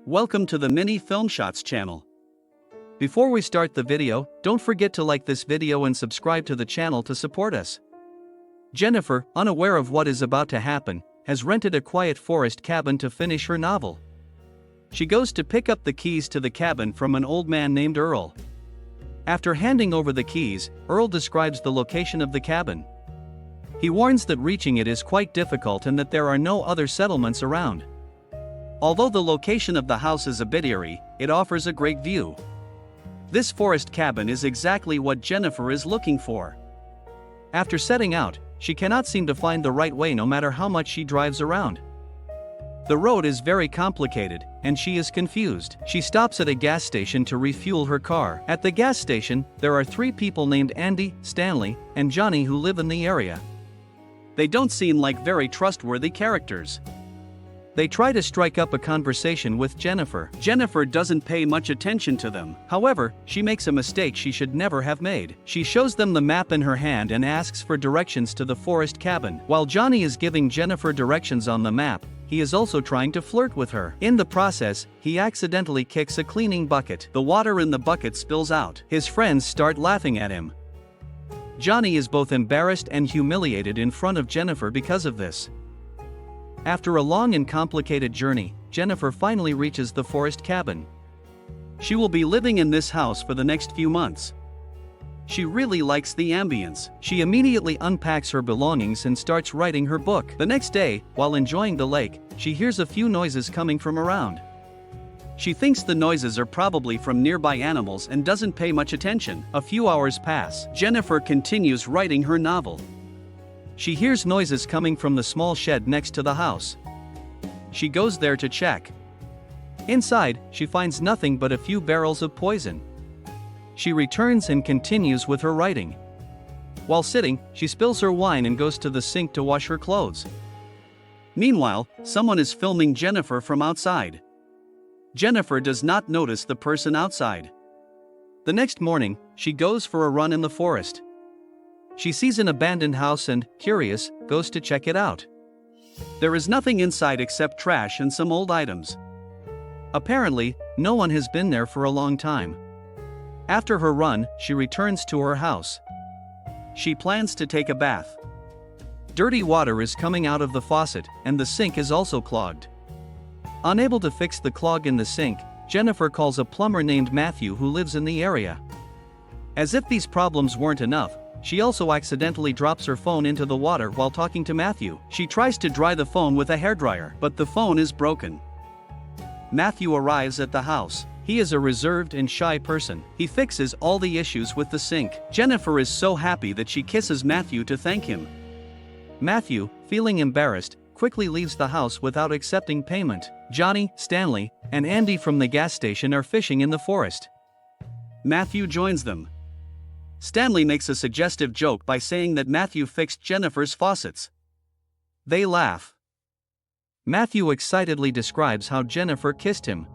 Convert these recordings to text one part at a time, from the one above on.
Welcome to the Mini Film Shots channel. Before we start the video, don't forget to like this video and subscribe to the channel to support us. Jennifer, unaware of what is about to happen, has rented a quiet forest cabin to finish her novel. She goes to pick up the keys to the cabin from an old man named Earl. After handing over the keys, Earl describes the location of the cabin. He warns that reaching it is quite difficult and that there are no other settlements around. Although the location of the house is a bit eerie, it offers a great view. This forest cabin is exactly what Jennifer is looking for. After setting out, she cannot seem to find the right way no matter how much she drives around. The road is very complicated, and she is confused. She stops at a gas station to refuel her car. At the gas station, there are three people named Andy, Stanley, and Johnny who live in the area. They don't seem like very trustworthy characters. They try to strike up a conversation with Jennifer. Jennifer doesn't pay much attention to them. However, she makes a mistake she should never have made. She shows them the map in her hand and asks for directions to the forest cabin. While Johnny is giving Jennifer directions on the map, he is also trying to flirt with her. In the process, he accidentally kicks a cleaning bucket. The water in the bucket spills out. His friends start laughing at him. Johnny is both embarrassed and humiliated in front of Jennifer because of this. After a long and complicated journey, Jennifer finally reaches the forest cabin. She will be living in this house for the next few months. She really likes the ambience. She immediately unpacks her belongings and starts writing her book. The next day, while enjoying the lake, she hears a few noises coming from around. She thinks the noises are probably from nearby animals and doesn't pay much attention. A few hours pass. Jennifer continues writing her novel. She hears noises coming from the small shed next to the house. She goes there to check. Inside, she finds nothing but a few barrels of poison. She returns and continues with her writing. While sitting, she spills her wine and goes to the sink to wash her clothes. Meanwhile, someone is filming Jennifer from outside. Jennifer does not notice the person outside. The next morning, she goes for a run in the forest. She sees an abandoned house and, curious, goes to check it out. There is nothing inside except trash and some old items. Apparently, no one has been there for a long time. After her run, she returns to her house. She plans to take a bath. Dirty water is coming out of the faucet, and the sink is also clogged. Unable to fix the clog in the sink, Jennifer calls a plumber named Matthew who lives in the area. As if these problems weren't enough, she also accidentally drops her phone into the water while talking to Matthew. She tries to dry the phone with a hairdryer, but the phone is broken. Matthew arrives at the house. He is a reserved and shy person. He fixes all the issues with the sink. Jennifer is so happy that she kisses Matthew to thank him. Matthew, feeling embarrassed, quickly leaves the house without accepting payment. Johnny, Stanley, and Andy from the gas station are fishing in the forest. Matthew joins them. Stanley makes a suggestive joke by saying that Matthew fixed Jennifer's faucets. They laugh. Matthew excitedly describes how Jennifer kissed him.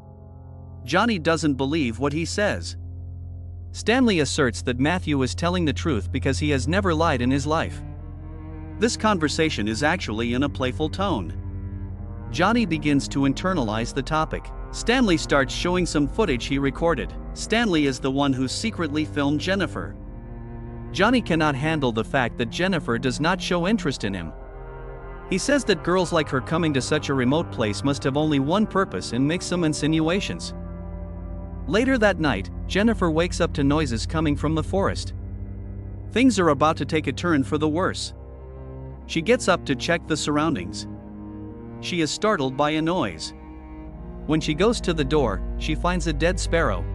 Johnny doesn't believe what he says. Stanley asserts that Matthew is telling the truth because he has never lied in his life. This conversation is actually in a playful tone. Johnny begins to internalize the topic. Stanley starts showing some footage he recorded. Stanley is the one who secretly filmed Jennifer. Johnny cannot handle the fact that Jennifer does not show interest in him. He says that girls like her coming to such a remote place must have only one purpose and makes some insinuations. Later that night, Jennifer wakes up to noises coming from the forest. Things are about to take a turn for the worse. She gets up to check the surroundings. She is startled by a noise. When she goes to the door, she finds a dead sparrow.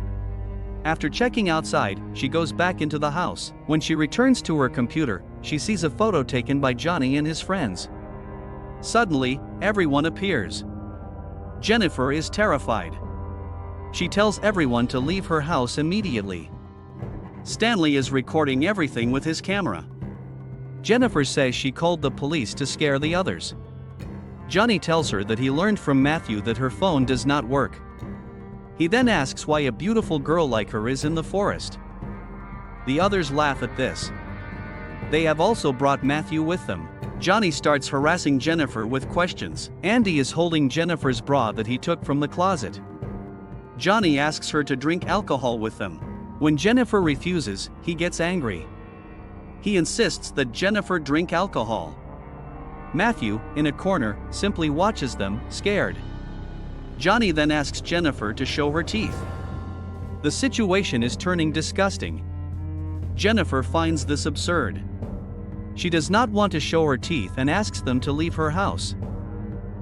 After checking outside, she goes back into the house. When she returns to her computer, she sees a photo taken by Johnny and his friends. Suddenly, everyone appears. Jennifer is terrified. She tells everyone to leave her house immediately. Stanley is recording everything with his camera. Jennifer says she called the police to scare the others. Johnny tells her that he learned from Matthew that her phone does not work. He then asks why a beautiful girl like her is in the forest. The others laugh at this. They have also brought Matthew with them. Johnny starts harassing Jennifer with questions. Andy is holding Jennifer's bra that he took from the closet. Johnny asks her to drink alcohol with them. When Jennifer refuses, he gets angry. He insists that Jennifer drink alcohol. Matthew, in a corner, simply watches them, scared. Johnny then asks Jennifer to show her teeth. The situation is turning disgusting. Jennifer finds this absurd. She does not want to show her teeth and asks them to leave her house.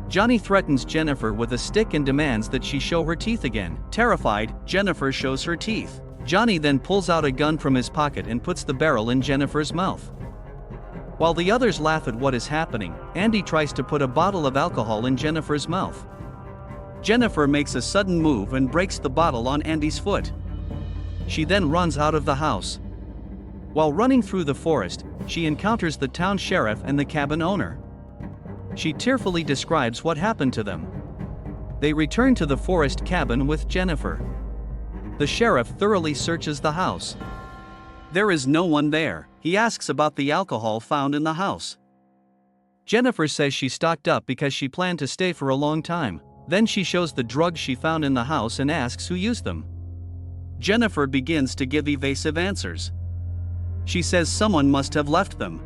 Johnny threatens Jennifer with a stick and demands that she show her teeth again. Terrified, Jennifer shows her teeth. Johnny then pulls out a gun from his pocket and puts the barrel in Jennifer's mouth. While the others laugh at what is happening, Andy tries to put a bottle of alcohol in Jennifer's mouth. Jennifer makes a sudden move and breaks the bottle on Andy's foot. She then runs out of the house. While running through the forest, she encounters the town sheriff and the cabin owner. She tearfully describes what happened to them. They return to the forest cabin with Jennifer. The sheriff thoroughly searches the house. There is no one there. He asks about the alcohol found in the house. Jennifer says she stocked up because she planned to stay for a long time. Then she shows the drugs she found in the house and asks who used them. Jennifer begins to give evasive answers. She says someone must have left them.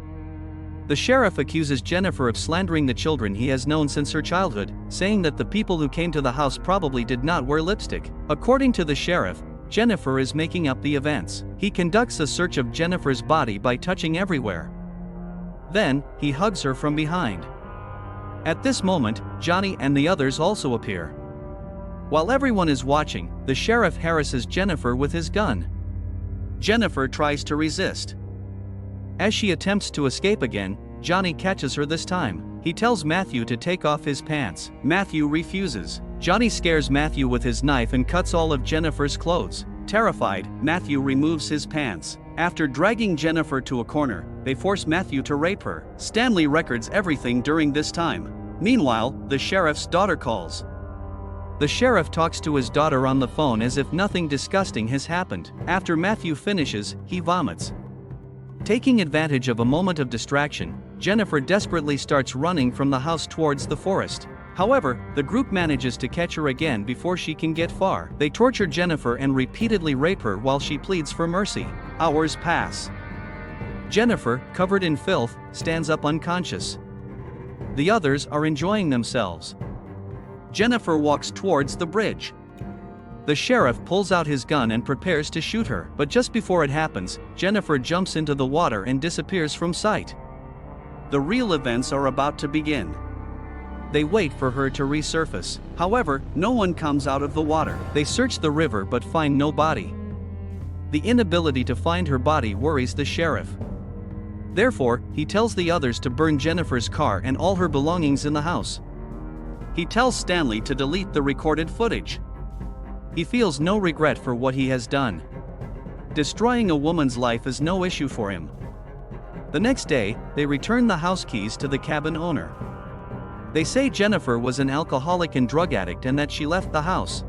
The sheriff accuses Jennifer of slandering the children he has known since her childhood, saying that the people who came to the house probably did not wear lipstick. According to the sheriff, Jennifer is making up the events. He conducts a search of Jennifer's body by touching everywhere. Then, he hugs her from behind. At this moment, Johnny and the others also appear. While everyone is watching, the sheriff harasses Jennifer with his gun. Jennifer tries to resist. As she attempts to escape again, Johnny catches her this time. He tells Matthew to take off his pants. Matthew refuses. Johnny scares Matthew with his knife and cuts all of Jennifer's clothes. Terrified, Matthew removes his pants. After dragging Jennifer to a corner, they force Matthew to rape her. Stanley records everything during this time. Meanwhile, the sheriff's daughter calls. The sheriff talks to his daughter on the phone as if nothing disgusting has happened. After Matthew finishes, he vomits. Taking advantage of a moment of distraction, Jennifer desperately starts running from the house towards the forest. However, the group manages to catch her again before she can get far. They torture Jennifer and repeatedly rape her while she pleads for mercy. Hours pass. Jennifer, covered in filth, stands up unconscious. The others are enjoying themselves. Jennifer walks towards the bridge. The sheriff pulls out his gun and prepares to shoot her, but just before it happens, Jennifer jumps into the water and disappears from sight. The real events are about to begin. They wait for her to resurface. However, no one comes out of the water. They search the river but find no body. The inability to find her body worries the sheriff. Therefore, he tells the others to burn Jennifer's car and all her belongings in the house. He tells Stanley to delete the recorded footage. He feels no regret for what he has done. Destroying a woman's life is no issue for him. The next day, they return the house keys to the cabin owner. They say Jennifer was an alcoholic and drug addict and that she left the house.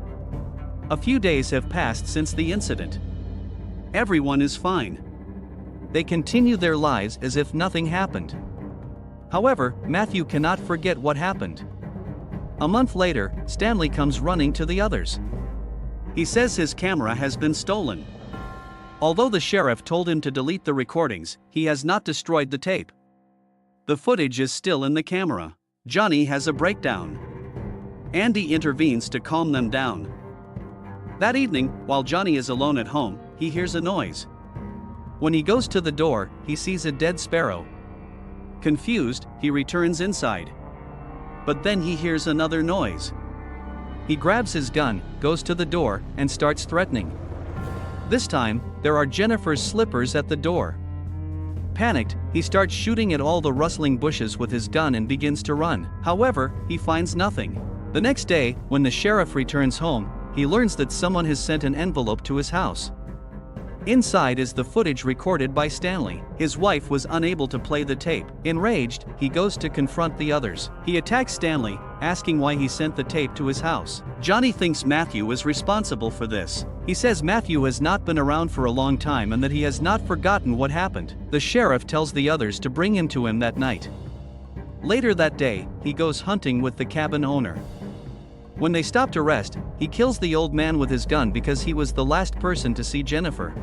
A few days have passed since the incident. Everyone is fine. They continue their lives as if nothing happened. However, Matthew cannot forget what happened. A month later, Stanley comes running to the others. He says his camera has been stolen. Although the sheriff told him to delete the recordings, he has not destroyed the tape. The footage is still in the camera. Johnny has a breakdown. Andy intervenes to calm them down. That evening, while Johnny is alone at home, he hears a noise. When he goes to the door, he sees a dead sparrow. Confused, he returns inside. But then he hears another noise. He grabs his gun, goes to the door, and starts threatening. This time, there are Jennifer's slippers at the door. Panicked, he starts shooting at all the rustling bushes with his gun and begins to run. However, he finds nothing. The next day, when the sheriff returns home, he learns that someone has sent an envelope to his house. Inside is the footage recorded by Stanley. His wife was unable to play the tape. Enraged, he goes to confront the others. He attacks Stanley, asking why he sent the tape to his house. Johnny thinks Matthew is responsible for this. He says Matthew has not been around for a long time and that he has not forgotten what happened. The sheriff tells the others to bring him to him that night. Later that day, he goes hunting with the cabin owner. When they stop to rest, he kills the old man with his gun because he was the last person to see Jennifer.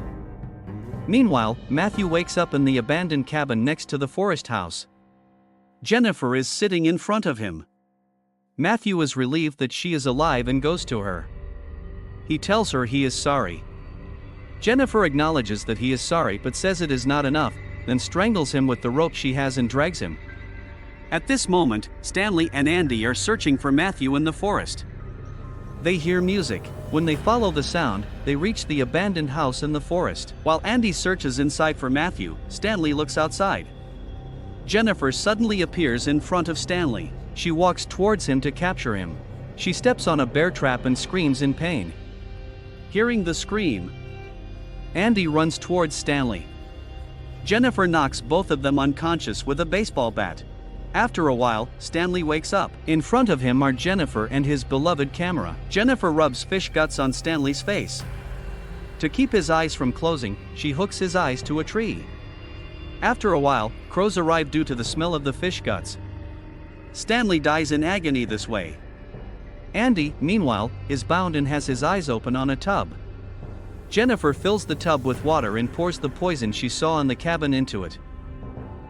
Meanwhile, Matthew wakes up in the abandoned cabin next to the forest house. Jennifer is sitting in front of him. Matthew is relieved that she is alive and goes to her. He tells her he is sorry. Jennifer acknowledges that he is sorry but says it is not enough, then strangles him with the rope she has and drags him. At this moment, Stanley and Andy are searching for Matthew in the forest. They hear music. When they follow the sound, they reach the abandoned house in the forest. While Andy searches inside for Matthew, Stanley looks outside. Jennifer suddenly appears in front of Stanley. She walks towards him to capture him. She steps on a bear trap and screams in pain. Hearing the scream, Andy runs towards Stanley. Jennifer knocks both of them unconscious with a baseball bat. After a while, Stanley wakes up. In front of him are Jennifer and his beloved camera. Jennifer rubs fish guts on Stanley's face. To keep his eyes from closing, she hooks his eyes to a tree. After a while, crows arrive due to the smell of the fish guts. Stanley dies in agony this way. Andy, meanwhile, is bound and has his eyes open on a tub. Jennifer fills the tub with water and pours the poison she saw in the cabin into it.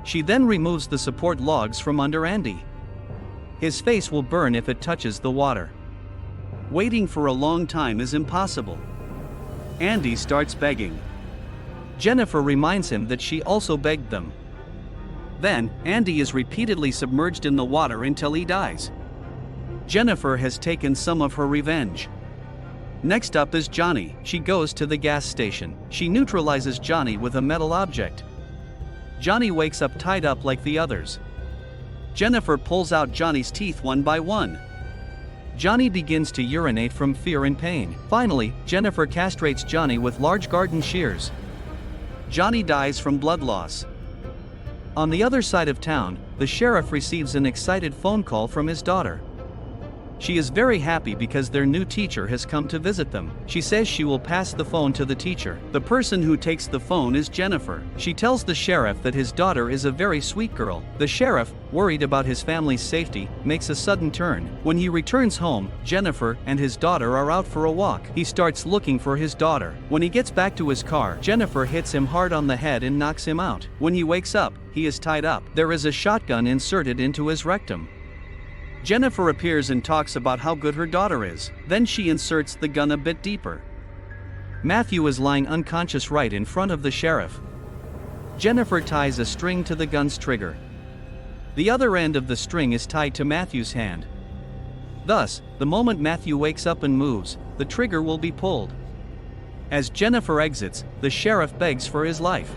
She then removes the support logs from under Andy. His face will burn if it touches the water. Waiting for a long time is impossible. Andy starts begging. Jennifer reminds him that she also begged them. Then, Andy is repeatedly submerged in the water until he dies. Jennifer has taken some of her revenge. Next up is Johnny. She goes to the gas station. She neutralizes Johnny with a metal object. Johnny wakes up tied up like the others. Jennifer pulls out Johnny's teeth one by one. Johnny begins to urinate from fear and pain. Finally, Jennifer castrates Johnny with large garden shears. Johnny dies from blood loss. On the other side of town, the sheriff receives an excited phone call from his daughter. She is very happy because their new teacher has come to visit them. She says she will pass the phone to the teacher. The person who takes the phone is Jennifer. She tells the sheriff that his daughter is a very sweet girl. The sheriff, worried about his family's safety, makes a sudden turn. When he returns home, Jennifer and his daughter are out for a walk. He starts looking for his daughter. When he gets back to his car, Jennifer hits him hard on the head and knocks him out. When he wakes up, he is tied up. There is a shotgun inserted into his rectum. Jennifer appears and talks about how good her daughter is. Then she inserts the gun a bit deeper. Matthew is lying unconscious right in front of the sheriff. Jennifer ties a string to the gun's trigger. The other end of the string is tied to Matthew's hand. Thus, the moment Matthew wakes up and moves, the trigger will be pulled. As Jennifer exits, the sheriff begs for his life.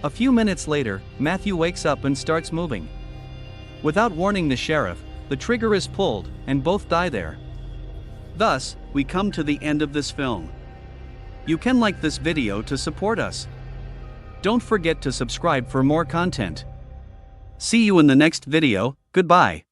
A few minutes later, Matthew wakes up and starts moving. Without warning the sheriff, the trigger is pulled, and both die there. Thus, we come to the end of this film. You can like this video to support us. Don't forget to subscribe for more content. See you in the next video. Goodbye.